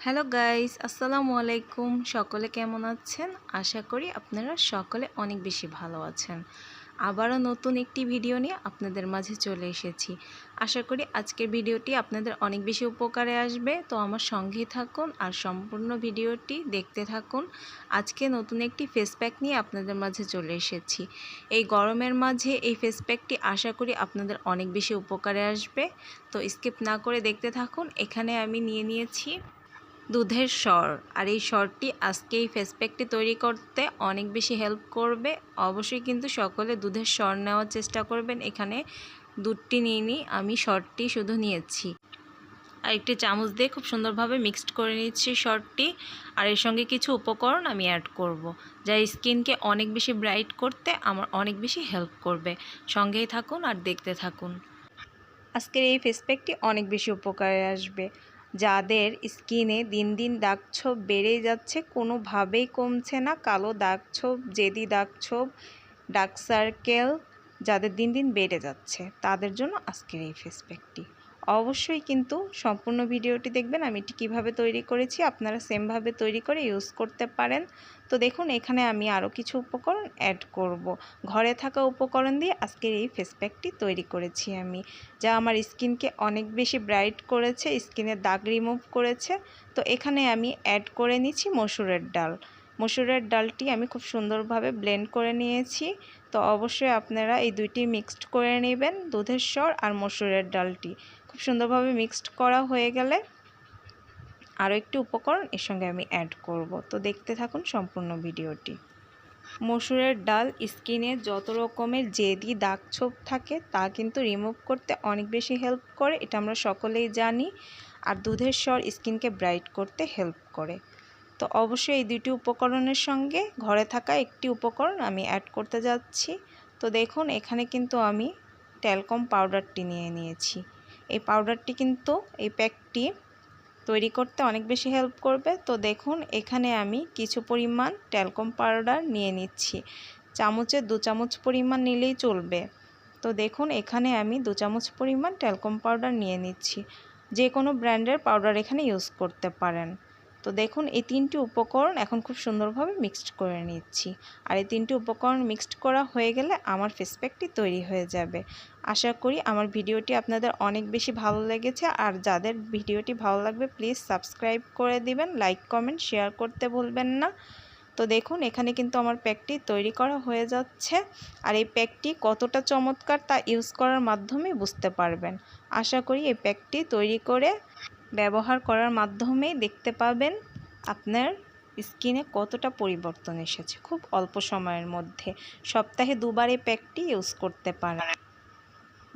Hello guys, আসসালামু আলাইকুম। সকলে কেমন আছেন? আশা করি আপনারা সকলে অনেক বেশি ভালো আছেন। আবারও নতুন একটি ভিডিও নিয়ে আপনাদের মাঝে চলে এসেছি। আশা করি আজকের ভিডিওটি আপনাদের অনেক বেশি উপকারে আসবে। তো আমার সঙ্গেই থাকুন আর সম্পূর্ণ ভিডিওটি দেখতে থাকুন। আজকে নতুন একটি ফেস প্যাক নিয়ে আপনাদের মাঝে চলে এসেছি। এই গরমের মাঝে এই ফেস প্যাকটি আশা করি আপনাদের অনেক বেশি উপকারে আসবে। তো স্কিপ না করে দেখতে থাকুন। এখানে আমি নিয়েছি দুধের সর, আর এই সরটি আজকে এই ফেস প্যাকটি তৈরি করতে অনেক বেশি হেল্প করবে। অবশ্যই কিন্তু সকলে দুধের সর নেওয়ার চেষ্টা করবেন। এখানে দুধটি নিইনি, আমি সরটি শুধু নিয়েছি। আর একটি চামচ দিয়ে খুব সুন্দরভাবে মিক্সড করে নিচ্ছি সরটি। আর এর সঙ্গে কিছু উপকরণ আমি অ্যাড করব, যা স্কিনকে অনেক বেশি ব্রাইট করতে আমার অনেক বেশি হেল্প করবে। সঙ্গেই থাকুন আর দেখতে থাকুন। আজকের এই ফেস প্যাকটি অনেক বেশি উপকারে আসবে। যাদের স্কিনে দিন দিন দাগছোপ বেড়েই যাচ্ছে, কোনোভাবেই কমছে না, কালো দাগছোপ, জেদি দাগছোপ, ডার্ক সার্কেল যাদের দিন দিন বেড়ে যাচ্ছে, তাদের জন্য আজকের এই ফেস প্যাকটি। অবশ্যই কিন্তু সম্পূর্ণ ভিডিওটি দেখবেন। আমি এটি কীভাবে তৈরি করেছি আপনারা সেমভাবে তৈরি করে ইউজ করতে পারেন। তো দেখুন, এখানে আমি আরও কিছু উপকরণ অ্যাড করব। ঘরে থাকা উপকরণ দিয়ে আজকের এই ফেস প্যাকটি তৈরি করেছি আমি, যা আমার স্কিনকে অনেক বেশি ব্রাইট করেছে, স্কিনের দাগ রিমুভ করেছে। তো এখানে আমি অ্যাড করে নিচ্ছি মসুরের ডাল। মসুরের ডালটি আমি খুব সুন্দরভাবে ব্লেন্ড করে নিয়েছি। তো অবশ্যই আপনারা এই দুইটি মিক্সড করে নেবেন, দুধের সর আর মসুরের ডালটি। খুব সুন্দরভাবে মিক্সড করা হয়ে গেলে আরও একটি উপকরণ এর সঙ্গে আমি অ্যাড করব। তো দেখতে থাকুন সম্পূর্ণ ভিডিওটি। মসুরের ডাল স্কিনে যত রকমের জেদি দাগছোপ থাকে তা কিন্তু রিমুভ করতে অনেক বেশি হেল্প করে, এটা আমরা সকলেই জানি। আর দুধের স্বর স্কিনকে ব্রাইট করতে হেল্প করে। তো অবশ্যই এই দুটি উপকরণের সঙ্গে ঘরে থাকা একটি উপকরণ আমি অ্যাড করতে যাচ্ছি। তো দেখুন, এখানে কিন্তু আমি ট্যালকম পাউডারটি নিয়ে নিয়েছি। এই পাউডারটি কিন্তু এই প্যাকটি তৈরি করতে অনেক বেশি হেল্প করবে। তো দেখুন, এখানে আমি কিছু পরিমাণ ট্যালকম পাউডার নিয়ে নিচ্ছি। চামচের 2 চামচ পরিমাণ নিলেই চলবে। তো দেখুন, এখানে আমি 2 চামচ পরিমাণ ট্যালকম পাউডার নিয়ে নিচ্ছি। যে কোনো ব্র্যান্ডের পাউডার এখানে ইউজ করতে পারেন। তো দেখুন, এই তিনটি উপকরণ এখন খুব সুন্দরভাবে মিক্সড করে নিচ্ছি। আর এই তিনটি উপকরণ মিক্সড করা হয়ে গেলে আমার ফেস প্যাকটি তৈরি হয়ে যাবে। আশা করি আমার ভিডিওটি আপনাদের অনেক বেশি ভালো লেগেছে। আর যাদের ভিডিওটি ভালো লাগবে প্লিজ সাবস্ক্রাইব করে দিবেন, লাইক কমেন্ট শেয়ার করতে ভুলবেন না। তো দেখুন, এখানে কিন্তু আমার প্যাকটি তৈরি করা হয়ে যাচ্ছে। আর এই প্যাকটি কতটা চমৎকার তা ইউজ করার মাধ্যমে বুঝতে পারবেন। আশা করি এই প্যাকটি তৈরি করে ব্যবহার করার মাধ্যমেই দেখতে পাবেন আপনার স্কিনে কতটা পরিবর্তন এসেছে খুব অল্প সময়ের মধ্যে। সপ্তাহে 2 বার এই প্যাকটি ইউজ করতে পারেন।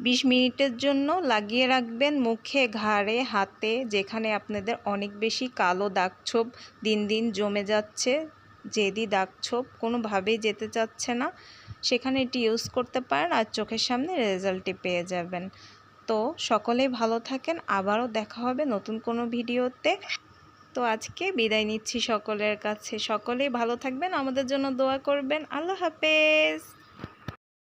20 মিনিটের জন্য লাগিয়ে রাখবেন মুখে, ঘাড়ে, হাতে, যেখানে আপনাদের অনেক বেশি কালো দাগছোপ দিন দিন জমে যাচ্ছে, জেদি দাগছোপ কোনোভাবেই যেতে চাচ্ছে না, সেখানে এটি ইউজ করতে পারেন। আর চোখের সামনে রেজাল্টটি পেয়ে যাবেন। তো সকলেই ভালো থাকেন, আবারও দেখা হবে নতুন কোনো ভিডিওতে। তো আজকে বিদায় নিচ্ছি সকলের কাছে। সকলেই ভালো থাকবেন, আমাদের জন্য দোয়া করবেন। আল্লাহ হাফেজ।